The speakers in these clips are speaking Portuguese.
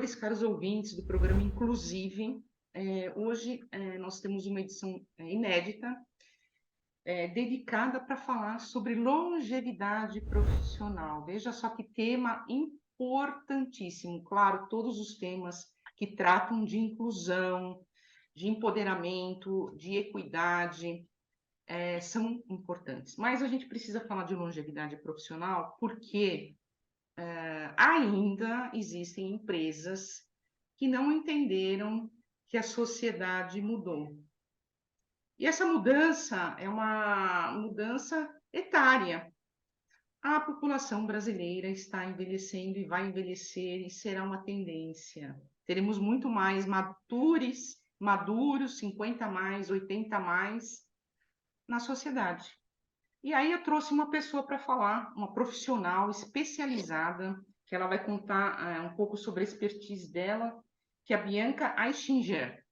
seguidores, caros ouvintes do programa Inclusive. Hoje nós temos uma edição inédita, dedicada para falar sobre longevidade profissional. Veja só que tema importantíssimo. Claro, todos os temas que tratam de inclusão, de empoderamento, de equidade, são importantes. Mas a gente precisa falar de longevidade profissional porque ainda existem empresas que não entenderam que a sociedade mudou. E essa mudança é uma mudança etária. A população brasileira está envelhecendo e vai envelhecer e será uma tendência. Teremos muito mais maduros, 50 mais, 80 mais na sociedade. E aí eu trouxe uma pessoa para falar, uma profissional especializada, que ela vai contar um pouco sobre a expertise dela, que é a Bianca Aichinger.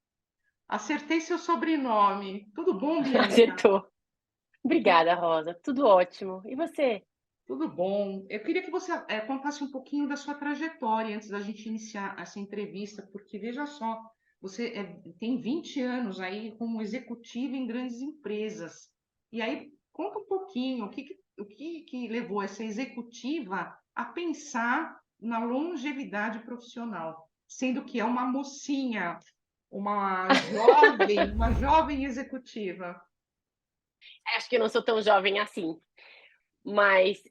Acertei seu sobrenome. Tudo bom, Bianca? Acertou. Obrigada, Rosa. Tudo ótimo. E você? Tudo bom. Eu queria que você contasse um pouquinho da sua trajetória antes da gente iniciar essa entrevista, porque veja só, você tem 20 anos aí como executiva em grandes empresas. E aí, conta um pouquinho o que levou essa executiva a pensar na longevidade profissional, sendo que é uma mocinha, uma jovem executiva. Acho que eu não sou tão jovem assim, mas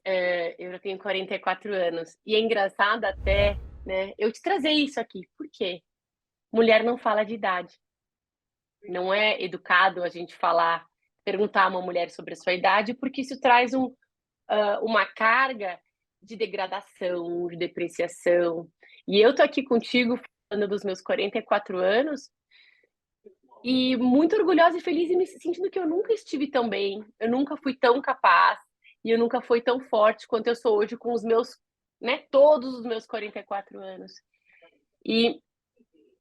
eu já tenho 44 anos. E é engraçado até, né, eu te trazer isso aqui. Por quê? Mulher não fala de idade. Não é educado a gente perguntar a uma mulher sobre a sua idade, porque isso traz uma carga de degradação, de depreciação. E eu tô aqui contigo falando dos meus 44 anos, e muito orgulhosa e feliz e me sentindo que eu nunca estive tão bem, eu nunca fui tão capaz e eu nunca fui tão forte quanto eu sou hoje com os meus, né, todos os meus 44 anos. E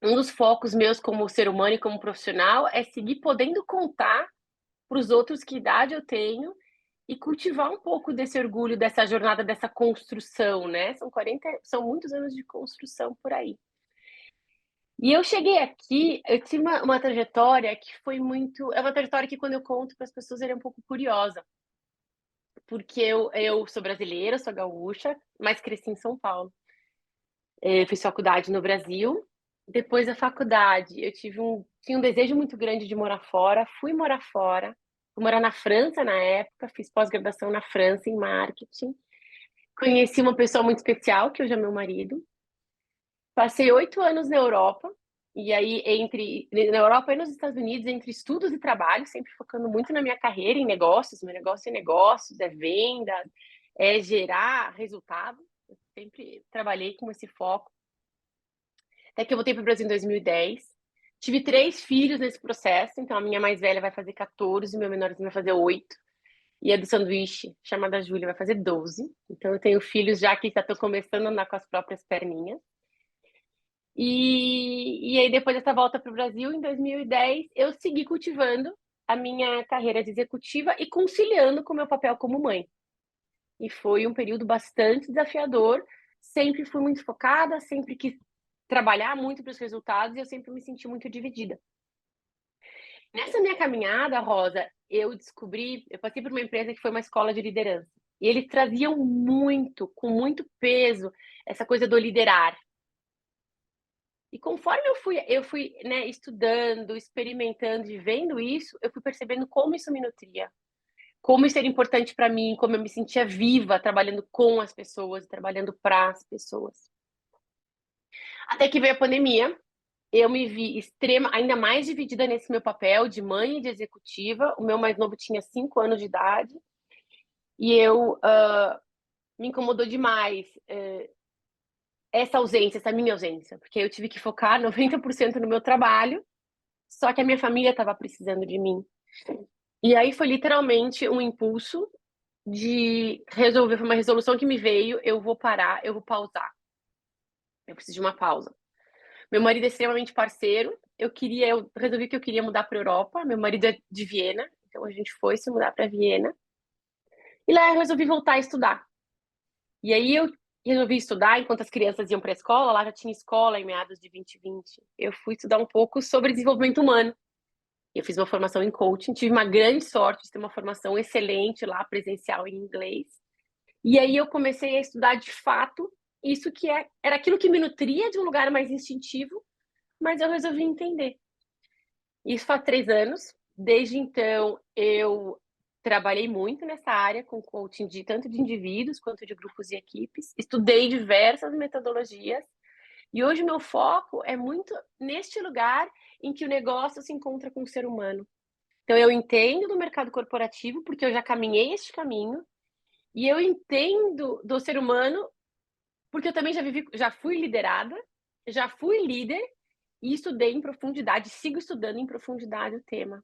um dos focos meus como ser humano e como profissional é seguir podendo contar para os outros que idade eu tenho e cultivar um pouco desse orgulho, dessa jornada, dessa construção, né? São muitos anos de construção por aí. E eu cheguei aqui, eu tive uma trajetória que foi muito. É uma trajetória que, quando eu conto para as pessoas, ela é um pouco curiosa. Porque eu sou brasileira, sou gaúcha, mas cresci em São Paulo. Eu fiz faculdade no Brasil. Depois da faculdade, eu tinha um desejo muito grande de morar fora. Fui morar fora. Fui morar na França na época, fiz pós-graduação na França em marketing. Conheci uma pessoa muito especial, que hoje é meu marido. Passei 8 anos na Europa, e aí na Europa e nos Estados Unidos, entre estudos e trabalho, sempre focando muito na minha carreira em negócios. Meu negócio é negócios, é venda, é gerar resultado. Eu sempre trabalhei com esse foco. Até que eu voltei para o Brasil em 2010. Tive 3 filhos nesse processo, então a minha mais velha vai fazer 14, meu menorzinho vai fazer 8. E a do sanduíche, chamada Júlia, vai fazer 12. Então eu tenho filhos já que já estão começando a andar com as próprias perninhas. E aí, depois dessa volta para o Brasil, em 2010, eu segui cultivando a minha carreira de executiva e conciliando com o meu papel como mãe. E foi um período bastante desafiador. Sempre fui muito focada, sempre quis trabalhar muito para os resultados e eu sempre me senti muito dividida. Nessa minha caminhada, Rosa, eu passei por uma empresa que foi uma escola de liderança. E eles traziam muito, com muito peso, essa coisa do liderar. E conforme eu fui, né, estudando, experimentando e vendo isso, eu fui percebendo como isso me nutria, como isso era importante para mim, como eu me sentia viva trabalhando com as pessoas, trabalhando para as pessoas. Até que veio a pandemia, eu me vi ainda mais dividida nesse meu papel de mãe e de executiva. O meu mais novo tinha 5 anos de idade e me incomodou demais essa minha ausência, porque eu tive que focar 90% no meu trabalho. Só que a minha família estava precisando de mim. E aí foi literalmente um impulso de resolver, foi uma resolução que me veio, eu vou parar, eu vou pausar. Eu preciso de uma pausa. Meu marido é extremamente parceiro, eu resolvi que eu queria mudar para a Europa, meu marido é de Viena, então a gente foi se mudar para Viena. E lá eu resolvi voltar a estudar. E aí eu resolvi estudar enquanto as crianças iam para a escola. Lá já tinha escola em meados de 2020. Eu fui estudar um pouco sobre desenvolvimento humano. Eu fiz uma formação em coaching, tive uma grande sorte de ter uma formação excelente lá, presencial em inglês. E aí eu comecei a estudar de fato isso que era aquilo que me nutria de um lugar mais instintivo, mas eu resolvi entender. Isso faz 3 anos. Desde então, eu trabalhei muito nessa área com coaching tanto de indivíduos quanto de grupos e equipes. Estudei diversas metodologias. E hoje o meu foco é muito neste lugar em que o negócio se encontra com o ser humano. Então, eu entendo do mercado corporativo, porque eu já caminhei este caminho, e eu entendo do ser humano, porque eu também já fui liderada, já fui líder, e estudei em profundidade, sigo estudando em profundidade o tema.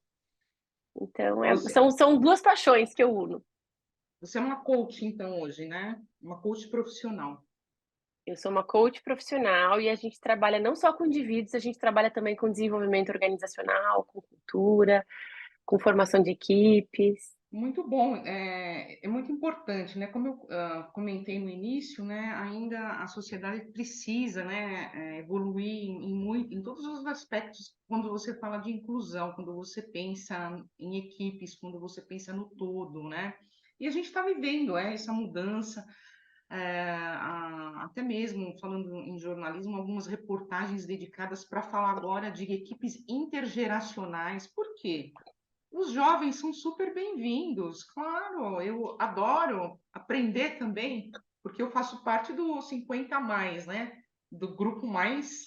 Então, Você, são duas paixões que eu uno. você é uma coach, então, hoje, né? Uma coach profissional. Eu sou uma coach profissional e a gente trabalha não só com indivíduos, a gente trabalha também com desenvolvimento organizacional, com cultura, com formação de equipes. Muito bom, é muito importante, né? Como eu comentei no início, né? Ainda a sociedade precisa, né? Evoluir em todos os aspectos. Quando você fala de inclusão, quando você pensa em equipes, quando você pensa no todo, né? E a gente está vivendo essa mudança, até mesmo falando em jornalismo, algumas reportagens dedicadas para falar agora de equipes intergeracionais. Por quê? Os jovens são super bem-vindos, claro, eu adoro aprender também, porque eu faço parte do 50 a mais, né? Do grupo mais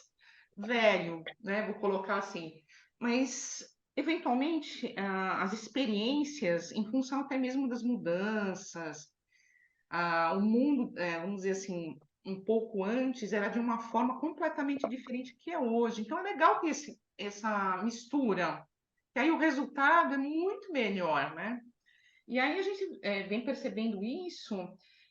velho, né? Vou colocar assim. Mas, eventualmente, as experiências, em função até mesmo das mudanças, o mundo, vamos dizer assim, um pouco antes, era de uma forma completamente diferente que é hoje. Então, é legal ter essa mistura, que aí o resultado é muito melhor, né? E aí a gente vem percebendo isso,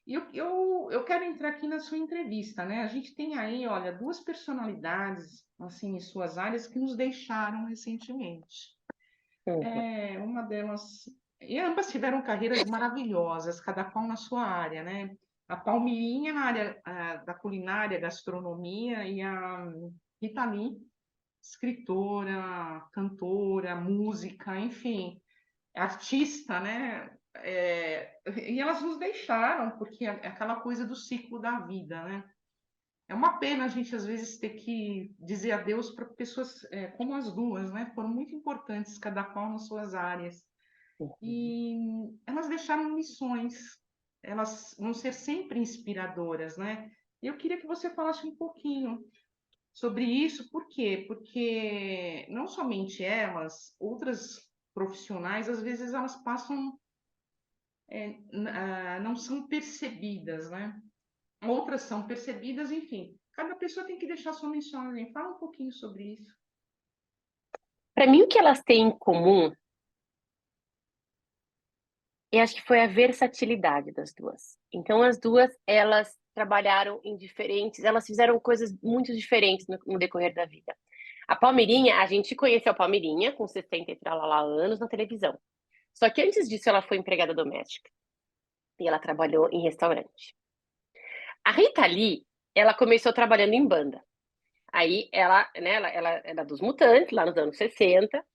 e eu quero entrar aqui na sua entrevista, né? A gente tem aí, olha, duas personalidades, assim, em suas áreas que nos deixaram recentemente. Uhum. Uma delas, e ambas tiveram carreiras maravilhosas, cada qual na sua área, né? A Palmirinha na área da culinária, gastronomia, e a Rita Lee, escritora, cantora, música, enfim, artista, né? E elas nos deixaram, porque é aquela coisa do ciclo da vida, né? É uma pena a gente, às vezes, ter que dizer adeus para pessoas como as duas, né? Foram muito importantes, cada qual nas suas áreas. E elas deixaram lições, elas vão ser sempre inspiradoras, né? E eu queria que você falasse um pouquinho sobre isso, por quê? Porque não somente elas, outras profissionais, às vezes elas passam, não são percebidas, né? Outras são percebidas, enfim. Cada pessoa tem que deixar sua mensagem. Fala um pouquinho sobre isso. Para mim, o que elas têm em comum, eu acho que foi a versatilidade das duas. Então, as duas, elas trabalharam em diferentes, elas fizeram coisas muito diferentes no decorrer da vida. A Palmeirinha, a gente conheceu a Palmeirinha com 60 e tralalá anos na televisão. Só que antes disso, ela foi empregada doméstica e ela trabalhou em restaurante. A Rita Lee, ela começou trabalhando em banda. Aí ela era dos Mutantes, lá nos anos 60.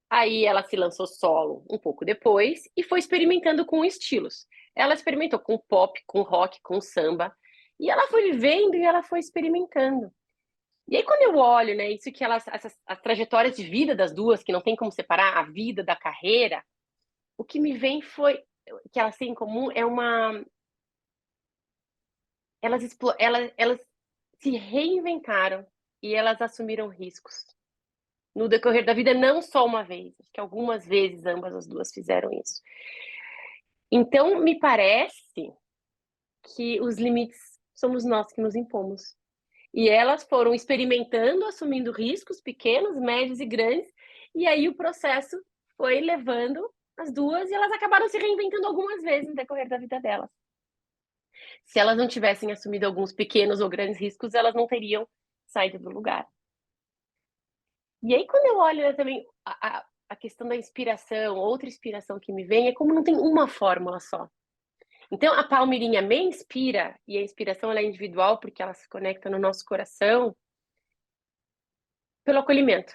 Aí ela se lançou solo um pouco depois e foi experimentando com estilos. Ela experimentou com pop, com rock, com samba. E ela foi vivendo e ela foi experimentando. E aí, quando eu olho, né, isso que as trajetórias de vida das duas, que não tem como separar a vida da carreira, o que me vem foi que elas têm em comum é uma. Elas se reinventaram e elas assumiram riscos no decorrer da vida, não só uma vez, acho que algumas vezes ambas as duas fizeram isso. Então, me parece que os limites somos nós que nos impomos. E elas foram experimentando, assumindo riscos pequenos, médios e grandes, e aí o processo foi levando as duas e elas acabaram se reinventando algumas vezes no decorrer da vida delas. Se elas não tivessem assumido alguns pequenos ou grandes riscos, elas não teriam saído do lugar. E aí, quando eu olho também a questão da inspiração, outra inspiração que me vem é como não tem uma fórmula só. Então, a Palmeirinha me inspira, e a inspiração ela é individual, porque ela se conecta no nosso coração, pelo acolhimento.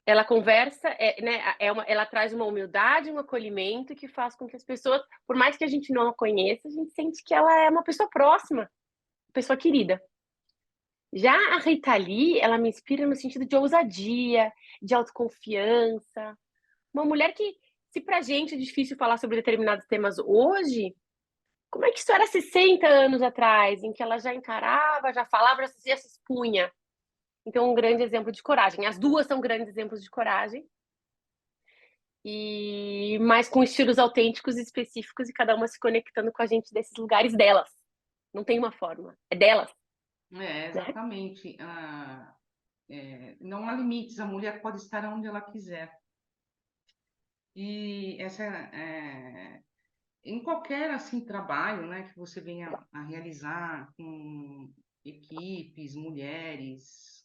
Ela conversa, né, ela traz uma humildade, um acolhimento que faz com que as pessoas, por mais que a gente não a conheça, a gente sente que ela é uma pessoa próxima, uma pessoa querida. Já a Rita Lee, ela me inspira no sentido de ousadia, de autoconfiança. Uma mulher que, se pra gente é difícil falar sobre determinados temas hoje, como é que isso era 60 anos atrás, em que ela já encarava, já falava, já se expunha? Então, um grande exemplo de coragem. As duas são grandes exemplos de coragem, mas com estilos autênticos e específicos, e cada uma se conectando com a gente desses lugares delas. Não tem uma forma, é delas. Né? Exatamente. Não há limites, a mulher pode estar onde ela quiser. E em qualquer assim trabalho, né, que você venha a realizar com equipes, mulheres,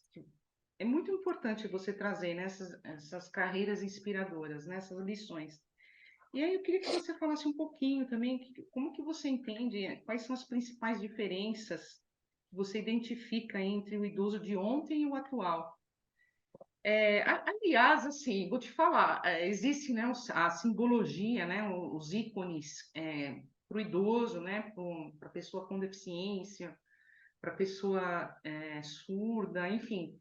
é muito importante você trazer essas carreiras inspiradoras, nessas lições. E aí eu queria que você falasse um pouquinho também, como que você entende, quais são as principais diferenças que você identifica entre o idoso de ontem e o atual? Aliás, assim, vou te falar, existe, né, a simbologia, né, os ícones para o idoso, né, para a pessoa com deficiência, para a pessoa surda, enfim.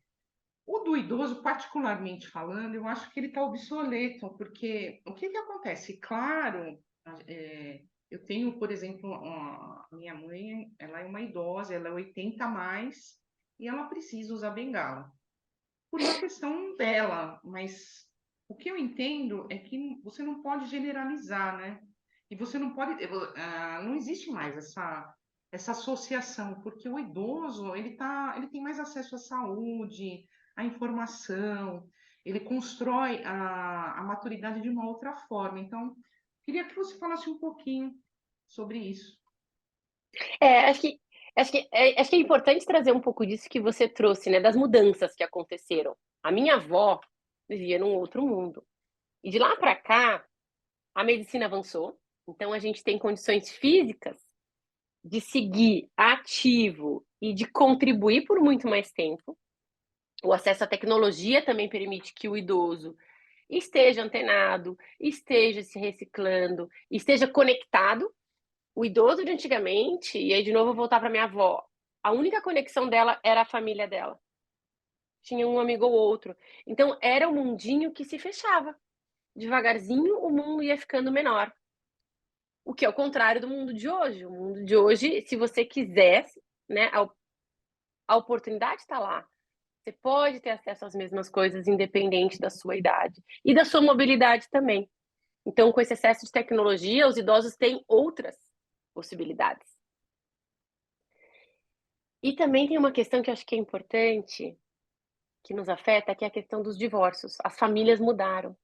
O do idoso, particularmente falando, eu acho que ele está obsoleto, porque o que que acontece? Claro, eu tenho, por exemplo, a minha mãe, ela é uma idosa, ela é 80 a mais, e ela precisa usar bengala por uma questão dela, mas o que eu entendo é que você não pode generalizar, né? E você não pode, não existe mais essa associação, porque o idoso, ele tem mais acesso à saúde, à informação, ele constrói a maturidade de uma outra forma. Então, queria que você falasse um pouquinho sobre isso. É, acho que é importante trazer um pouco disso que você trouxe, né, das mudanças que aconteceram. A minha avó vivia num outro mundo. E de lá para cá, a medicina avançou, então a gente tem condições físicas de seguir ativo e de contribuir por muito mais tempo. O acesso à tecnologia também permite que o idoso esteja antenado, esteja se reciclando, esteja conectado. O idoso de antigamente, e aí de novo eu vou voltar para minha avó, a única conexão dela era a família dela. Tinha um amigo ou outro. Então era um mundinho que se fechava. Devagarzinho o mundo ia ficando menor. O que é o contrário do mundo de hoje. O mundo de hoje, se você quiser, né, a oportunidade está lá. Você pode ter acesso às mesmas coisas, independente da sua idade. E da sua mobilidade também. Então, com esse excesso de tecnologia, os idosos têm outras possibilidades. E também tem uma questão que eu acho que é importante, que nos afeta, que é a questão dos divórcios. As famílias mudaram.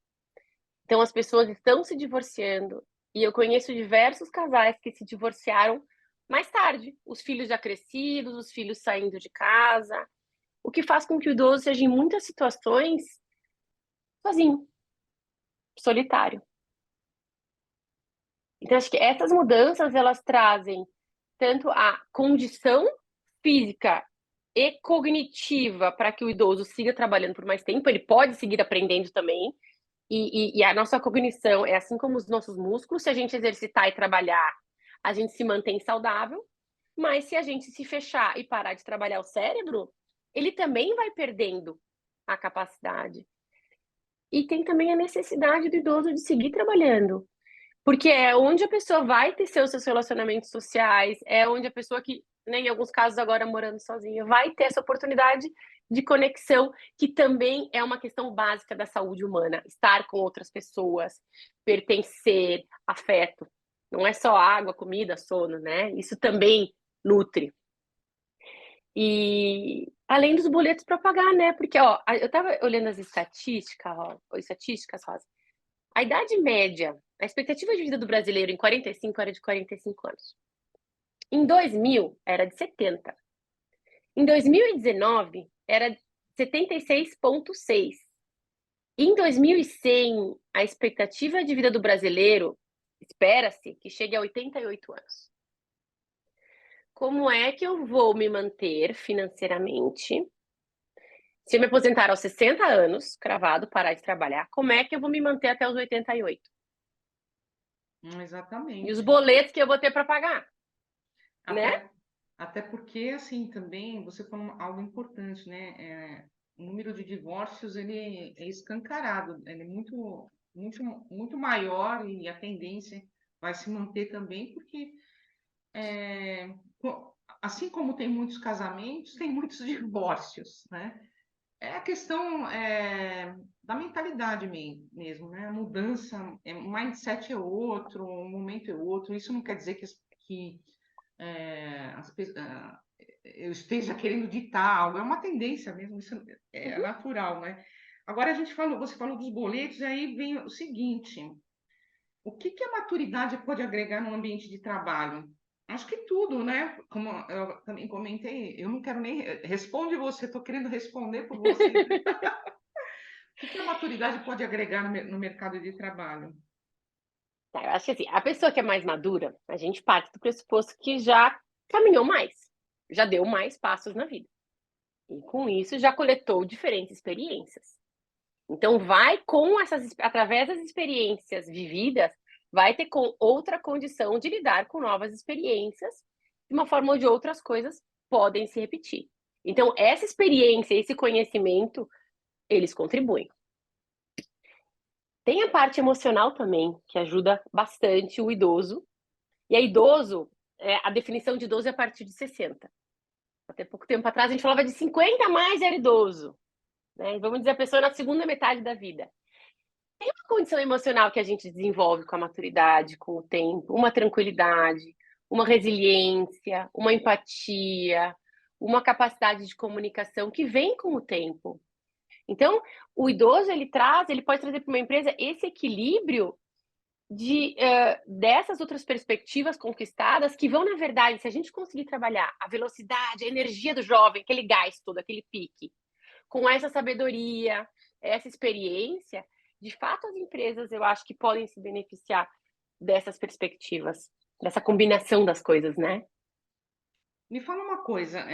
Então, as pessoas estão se divorciando. E eu conheço diversos casais que se divorciaram mais tarde. Os filhos já crescidos, os filhos saindo de casa. O que faz com que o idoso seja, em muitas situações, sozinho, solitário. Então, acho que essas mudanças, elas trazem tanto a condição física e cognitiva para que o idoso siga trabalhando por mais tempo, ele pode seguir aprendendo também, e a nossa cognição é assim como os nossos músculos, se a gente exercitar e trabalhar, a gente se mantém saudável, mas se a gente se fechar e parar de trabalhar o cérebro, ele também vai perdendo a capacidade. E tem também a necessidade do idoso de seguir trabalhando, porque é onde a pessoa vai ter seus relacionamentos sociais, é onde a pessoa que, né, em alguns casos agora morando sozinha, vai ter essa oportunidade de conexão, que também é uma questão básica da saúde humana. Estar com outras pessoas, pertencer, afeto. Não é só água, comida, sono, né? Isso também nutre. E além dos boletos para pagar, né? Porque, ó, eu estava olhando as estatísticas, Rosa. A idade média, a expectativa de vida do brasileiro em 45 era de 45 anos. Em 2000, era de 70. Em 2019, era 76,6. Em 2100, a expectativa de vida do brasileiro espera-se que chegue a 88 anos. Como é que eu vou me manter financeiramente? Se eu me aposentar aos 60 anos, cravado, parar de trabalhar, como é que eu vou me manter até os 88? E os Exatamente. boletos que eu vou ter para pagar, né? Até porque, assim, também, você falou algo importante, né? O número de divórcios, ele é escancarado, ele é muito maior e a tendência vai se manter também, porque, assim como tem muitos casamentos, tem muitos divórcios, né? É a questão da mentalidade mesmo, né? A mudança, o mindset é outro, o momento é outro. Isso não quer dizer que eu esteja querendo ditar algo, é uma tendência mesmo, isso é natural, né? Agora você falou dos boletos, e aí vem o seguinte: o que a maturidade pode agregar no ambiente de trabalho? Acho que tudo, né? Como eu também comentei, eu não quero nem. Responde você, estou querendo responder por você. O que a maturidade pode agregar no mercado de trabalho? Tá, eu acho que assim, a pessoa que é mais madura, a gente parte do pressuposto que já caminhou mais, já deu mais passos na vida. E com isso já coletou diferentes experiências. Então vai através das experiências vividas, vai ter com outra condição de lidar com novas experiências, de uma forma ou de outras coisas podem se repetir. Então essa experiência, esse conhecimento, eles contribuem. Tem a parte emocional também, que ajuda bastante o idoso. E a idoso, a definição de idoso é a partir de 60. Até pouco tempo atrás a gente falava de 50 a mais era idoso. Né? Vamos dizer, a pessoa na segunda metade da vida. Tem uma condição emocional que a gente desenvolve com a maturidade, com o tempo, uma tranquilidade, uma resiliência, uma empatia, uma capacidade de comunicação que vem com o tempo. Então, o idoso ele pode trazer para uma empresa esse equilíbrio dessas outras perspectivas conquistadas que vão, na verdade, se a gente conseguir trabalhar a velocidade, a energia do jovem, aquele gás todo, aquele pique, com essa sabedoria, essa experiência, de fato as empresas eu acho que podem se beneficiar dessas perspectivas, dessa combinação das coisas, né? Me fala uma coisa,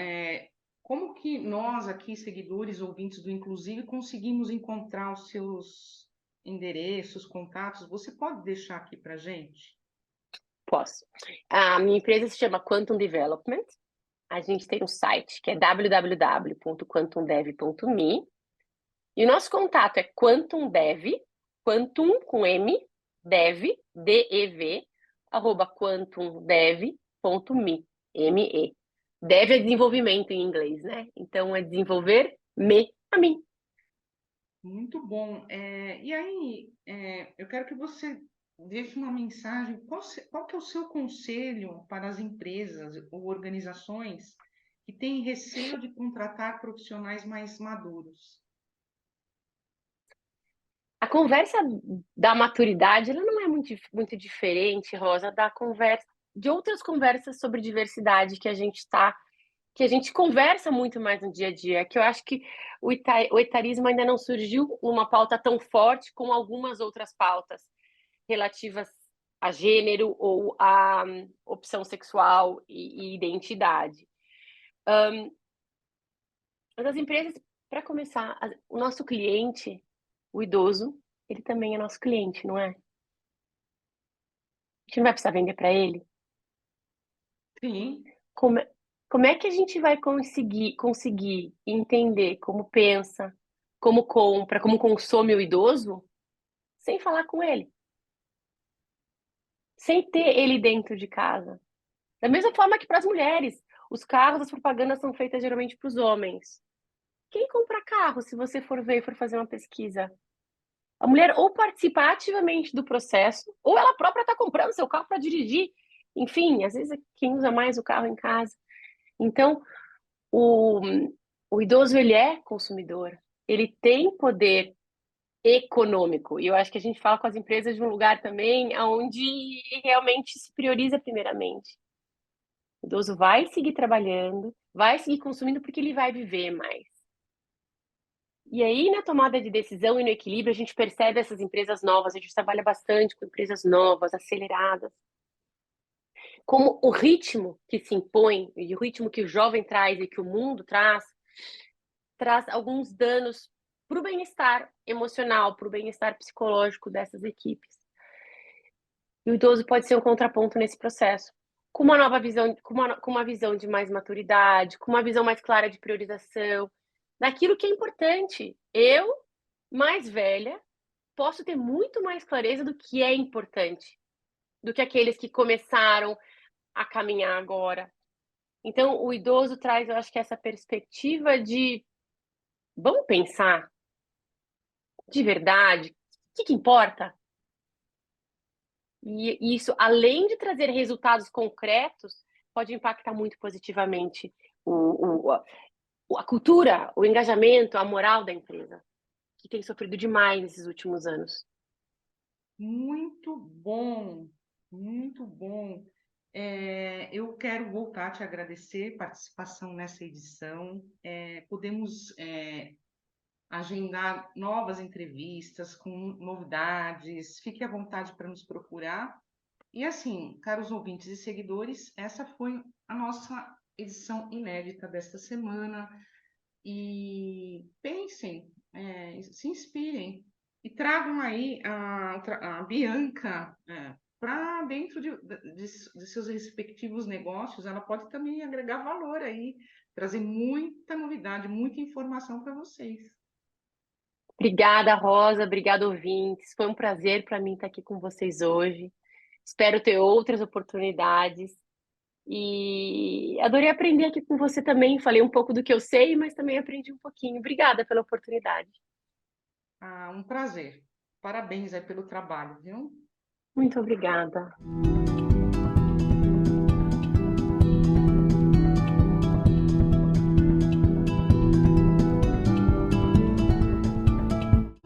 como que nós aqui, seguidores, ouvintes do Inclusive, conseguimos encontrar os seus endereços, contatos? Você pode deixar aqui para gente? Posso. A minha empresa se chama Quantum Development. A gente tem um site que é www.quantumdev.me e o nosso contato é quantumdev, quantum com M, dev, D-E-V, @quantumdev.me, M-E. Dev é desenvolvimento em inglês, né? Então é desenvolver me a mim. Muito bom. E aí, eu quero que você deixe uma mensagem. Qual que é o seu conselho para as empresas ou organizações que têm receio de contratar profissionais mais maduros? A conversa da maturidade, ela não é muito diferente, Rosa, da conversa de outras conversas sobre diversidade que a gente conversa muito mais no dia a dia, que eu acho que o etarismo ainda não surgiu numa pauta tão forte como algumas outras pautas relativas a gênero ou a opção sexual e identidade. Mas as empresas, para começar, o nosso cliente, o idoso, ele também é nosso cliente, não é? A gente não vai precisar vender para ele. Sim. Como, como é que a gente vai conseguir entender como pensa, como compra, como consome o idoso, sem falar com ele? Sem ter ele dentro de casa. Da mesma forma que para as mulheres, os carros, as propagandas são feitas geralmente para os homens. Quem compra carro, se você for ver e for fazer uma pesquisa? A mulher ou participa ativamente do processo, ou ela própria está comprando seu carro para dirigir. Enfim, às vezes é quem usa mais o carro em casa. Então, o, o idoso, ele é consumidor. Ele tem poder econômico. E eu acho que a gente fala com as empresas de um lugar também onde realmente se prioriza primeiramente. O idoso vai seguir trabalhando, vai seguir consumindo porque ele vai viver mais. E aí, na tomada de decisão e no equilíbrio, a gente percebe essas empresas novas, a gente trabalha bastante com empresas novas, aceleradas, como o ritmo que se impõe e o ritmo que o jovem traz e que o mundo traz alguns danos para o bem-estar emocional, para o bem-estar psicológico dessas equipes. E o idoso pode ser um contraponto nesse processo, com uma nova visão, com uma visão de mais maturidade, com uma visão mais clara de priorização, daquilo que é importante. Eu, mais velha, posso ter muito mais clareza do que é importante, do que aqueles que começaram a caminhar agora. Então, o idoso traz, eu acho que essa perspectiva de vamos pensar de verdade, o que importa? E isso, além de trazer resultados concretos, pode impactar muito positivamente a cultura, o engajamento, a moral da empresa, que tem sofrido demais nesses últimos anos. Muito bom, muito bom. Eu quero voltar a te agradecer a participação nessa edição. Podemos agendar novas entrevistas com novidades. Fique à vontade para nos procurar. E assim, caros ouvintes e seguidores, essa foi a nossa edição inédita desta semana. E pensem, se inspirem e tragam aí a Bianca para dentro de seus respectivos negócios. Ela pode também agregar valor aí, trazer muita novidade, muita informação para vocês. Obrigada, Rosa, obrigada, ouvintes. Foi um prazer para mim estar aqui com vocês hoje. Espero ter outras oportunidades. E adorei aprender aqui com você também. Falei um pouco do que eu sei, mas também aprendi um pouquinho. Obrigada pela oportunidade. Um prazer. Parabéns aí pelo trabalho, viu? Muito obrigada.